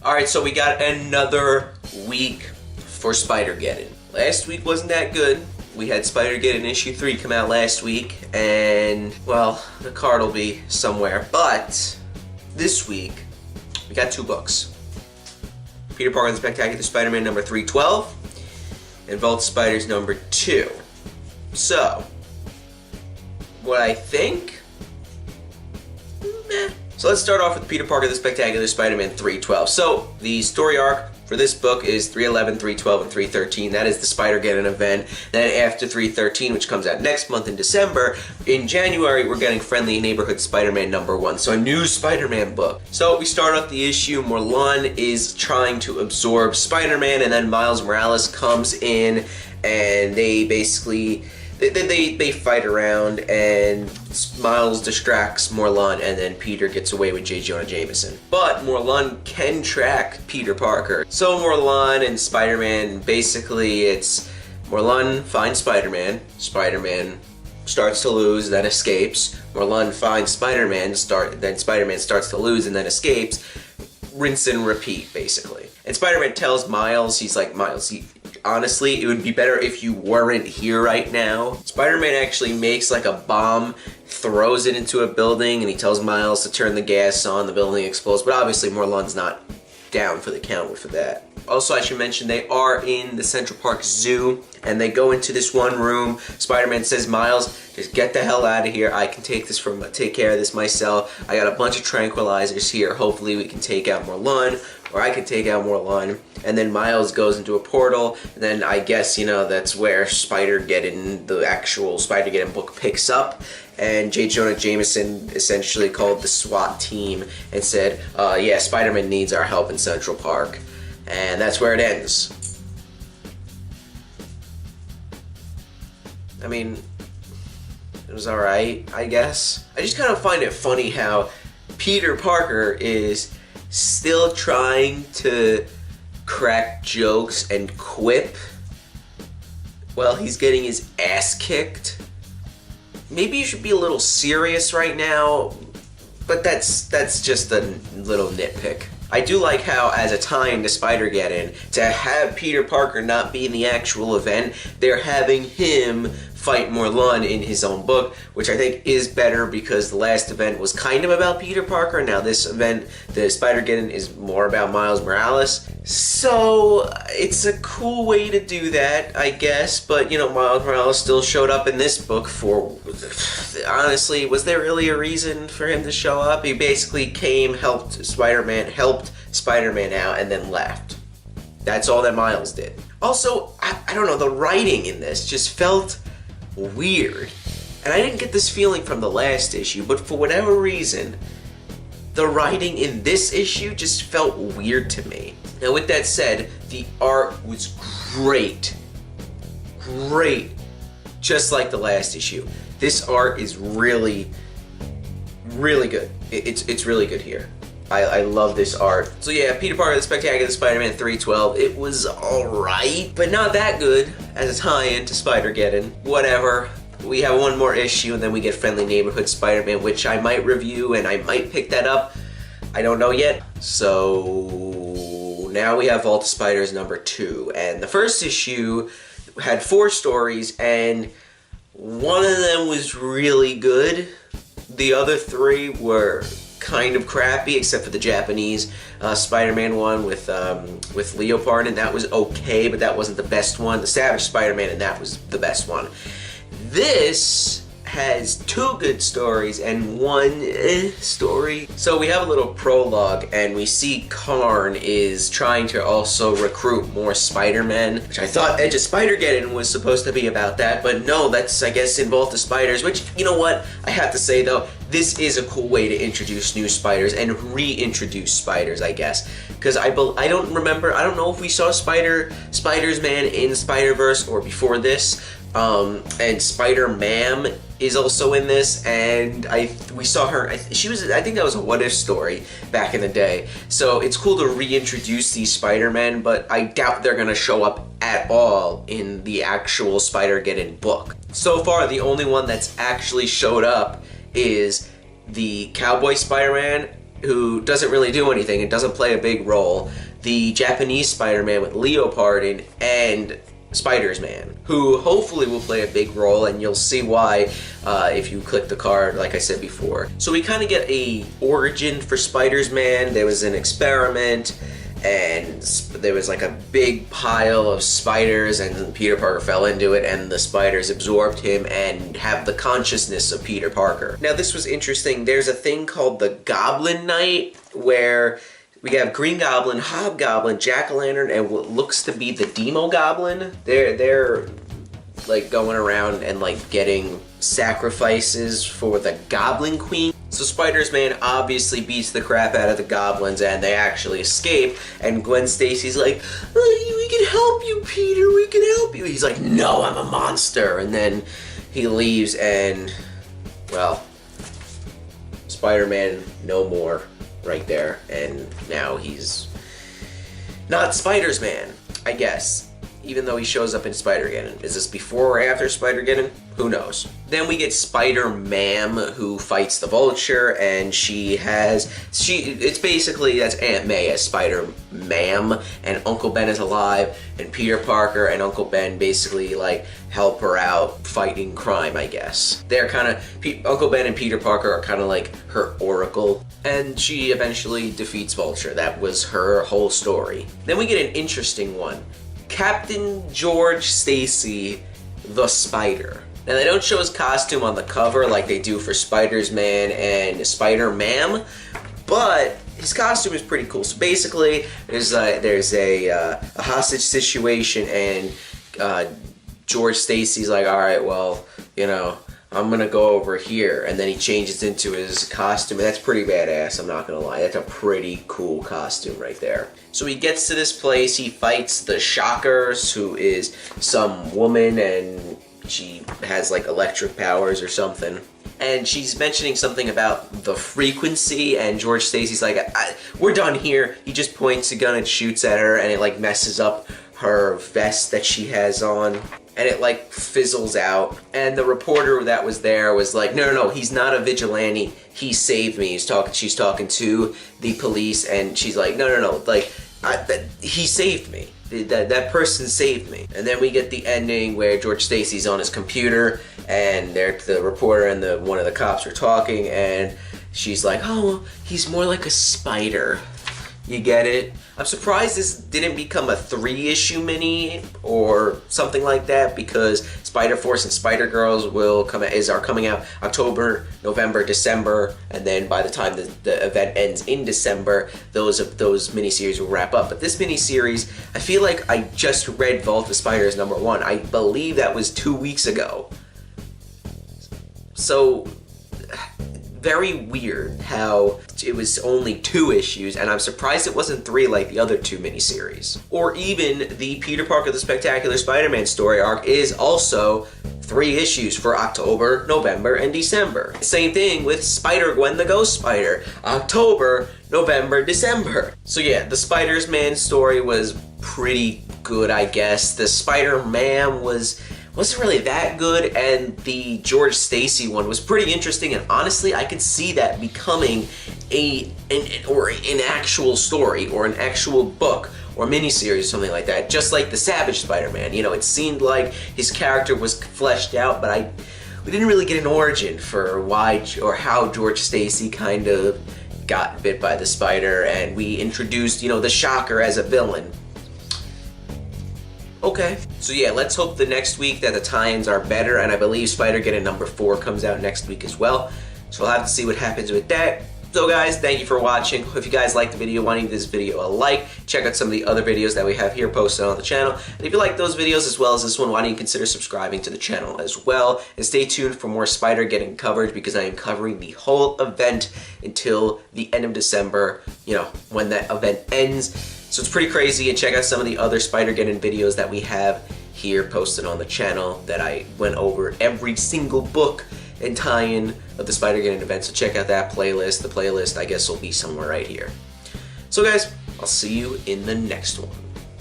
Alright, so we got another week for Spider-Geddon. Last week wasn't that good. We had Spider-Geddon issue 3 come out last week, and, well, the card will be somewhere. But, this week, we got 2 books. Peter Parker and the Spectacular Spider-Man number 312, and Vault Spiders number 2. So, what I think? Meh. So let's start off with Peter Parker, the Spectacular Spider-Man 312. So, the story arc for this book is 311, 312, and 313. That is the Spider-Geddon event. Then after 313, which comes out next month in December, in January, we're getting Friendly Neighborhood Spider-Man number 1. So a new Spider-Man book. So we start off the issue, Morlun is trying to absorb Spider-Man, and then Miles Morales comes in, and they basically... They fight around, and Miles distracts Morlun, and then Peter gets away with J. Jonah Jameson. But Morlun can track Peter Parker. So Morlun and Spider-Man, basically it's Morlun finds Spider-Man, Spider-Man starts to lose, then escapes. Morlun finds Spider-Man, then Spider-Man starts to lose and then escapes. Rinse and repeat, basically. And Spider-Man tells Miles, he's like, Miles, honestly, it would be better if you weren't here right now. Spider-Man actually makes like a bomb, throws it into a building, and he tells Miles to turn the gas on, the building explodes, but obviously Morlun's not down for the count for that. Also, I should mention, they are in the Central Park Zoo, and they go into this one room. Spider-Man says, Miles, just get the hell out of here. I can take care of this myself. I got a bunch of tranquilizers here. Hopefully we can take out Morlun, or I can take out Morlun. And then Miles goes into a portal, and then I guess, you know, that's where Spider-Geddon, the actual Spider-Geddon book picks up. And J. Jonah Jameson essentially called the SWAT team and said, yeah, Spider-Man needs our help in Central Park. And that's where it ends. I mean, it was alright, I guess. I just kind of find it funny how Peter Parker is still trying to crack jokes and quip while he's getting his ass kicked. Maybe you should be a little serious right now, but that's just a little nitpick. I do like how, as a tie-in to Spider-Geddon, to have Peter Parker not be in the actual event, they're having him fight Morlun in his own book, which I think is better because the last event was kind of about Peter Parker. Now this event, the Spider-Geddon, is more about Miles Morales. So it's a cool way to do that, I guess, but you know, Miles Morales still showed up in this book for... Honestly, was there really a reason for him to show up? He basically came, helped Spider-Man out, and then left. That's all that Miles did. Also, I don't know, the writing in this just felt weird. And I didn't get this feeling from the last issue, but for whatever reason, the writing in this issue just felt weird to me. Now with that said, the art was great. Great. Just like the last issue. This art is really, really good. It's really good here. I love this art. So yeah, Peter Parker, the Spectacular Spider-Man 312, it was alright, but not that good as a tie-in to Spider-Geddon. Whatever. We have one more issue, and then we get Friendly Neighborhood Spider-Man, which I might review, and I might pick that up. I don't know yet. So now we have Vault of Spiders number 2, and the first issue had 4 stories, and one of them was really good. The other 3 were kind of crappy, except for the Japanese Spider-Man one with Leopard, and that was okay, but that wasn't the best one. The Savage Spider-Man, and that was the best one. This has 2 good stories and 1 story. So we have a little prologue, and we see Karn is trying to also recruit more Spider-Men, which I thought Edge of Spider-Geddon was supposed to be about that, but no, that's, I guess, in Vault of Spiders, which, you know what, I have to say though, this is a cool way to introduce new spiders and reintroduce spiders, I guess. Because I don't remember, I don't know if we saw Spiders-Man in Spider-Verse or before this. And Spider-Man is also in this, and we saw her, I think that was a What If story back in the day. So it's cool to reintroduce these Spider-Men, but I doubt they're gonna show up at all in the actual Spider-Geddon book. So far, the only one that's actually showed up is the Cowboy Spider-Man who doesn't really do anything and doesn't play a big role, the Japanese Spider-Man with Leopard in, and Spider's Man, who hopefully will play a big role, and you'll see why if you click the card, like I said before. So we kind of get a origin for Spider's Man. There was an experiment, and there was like a big pile of spiders, and Peter Parker fell into it, and the spiders absorbed him and have the consciousness of Peter Parker. Now this was interesting. There's a thing called the Goblin Night, where we have Green Goblin, Hobgoblin, Jack-o'-lantern, and what looks to be the Demo Goblin. They're like going around and like getting sacrifices for the Goblin Queen. So Spider's Man obviously beats the crap out of the goblins, and they actually escape, and Gwen Stacy's like, we can help you, Peter, we can help you. He's like, no, I'm a monster. And then he leaves, and well, Spider-Man no more right there, and now he's not Spider's Man, I guess, even though he shows up in Spider-Geddon. Is this before or after Spider-Geddon? Who knows? Then we get Spider-Mam, who fights the Vulture, and it's basically, that's Aunt May as Spider-Mam, and Uncle Ben is alive, and Peter Parker and Uncle Ben basically like help her out fighting crime, I guess. They're kind of, Uncle Ben and Peter Parker are kind of like her oracle, and she eventually defeats Vulture. That was her whole story. Then we get an interesting one. Captain George Stacy, the Spider. Now they don't show his costume on the cover like they do for Spider's Man and Spider-Mam, but his costume is pretty cool. So basically, there's a hostage situation, and George Stacy's like, all right, well, you know, I'm gonna go over here, and then he changes into his costume, and that's pretty badass, I'm not gonna lie. That's a pretty cool costume right there. So he gets to this place, he fights the Shockers, who is some woman, and she has like electric powers or something. And she's mentioning something about the frequency, and George Stacy's like, we're done here. He just points a gun and shoots at her, and it like messes up her vest that she has on, and it like fizzles out. And the reporter that was there was like, no, he's not a vigilante. He saved me. She's talking to the police, and she's like, no, like, he saved me. That person saved me. And then we get the ending where George Stacy's on his computer, and the reporter and one of the cops are talking, and she's like, oh, well, he's more like a spider. You get it? I'm surprised this didn't become a 3-issue mini or something like that, because Spider-Force and Spider-Girls are coming out October, November, December, and then by the time the event ends in December, those miniseries will wrap up. But this miniseries, I feel like I just read Vault of Spiders #1. I believe that was 2 weeks ago. So very weird how it was only 2 issues, and I'm surprised it wasn't 3 like the other 2 miniseries. Or even the Peter Parker the Spectacular Spider-Man story arc is also 3 issues for October, November, and December. Same thing with Spider-Gwen the Ghost Spider. October, November, December. So yeah, the Spider's Man story was pretty good, I guess. The Spider-Man wasn't really that good, and the George Stacy one was pretty interesting, and honestly, I could see that becoming an actual story, or an actual book, or miniseries, or something like that, just like the Savage Spider-Man. You know, it seemed like his character was fleshed out, but we didn't really get an origin for why or how George Stacy kind of got bit by the spider, and we introduced, you know, the Shocker as a villain. Okay. So yeah, let's hope the next week that the tie-ins are better, and I believe Spider-Geddon #4 comes out next week as well. So we'll have to see what happens with that. So guys, thank you for watching. If you guys liked the video, why don't you give this video a like? Check out some of the other videos that we have here posted on the channel. And if you like those videos as well as this one, why don't you consider subscribing to the channel as well? And stay tuned for more Spider-Geddon coverage, because I am covering the whole event until the end of December, you know, when that event ends. So it's pretty crazy, and check out some of the other Spider-Geddon videos that we have here posted on the channel that I went over every single book and tie-in of the Spider-Geddon event. So check out that playlist. The playlist, I guess, will be somewhere right here. So guys, I'll see you in the next one.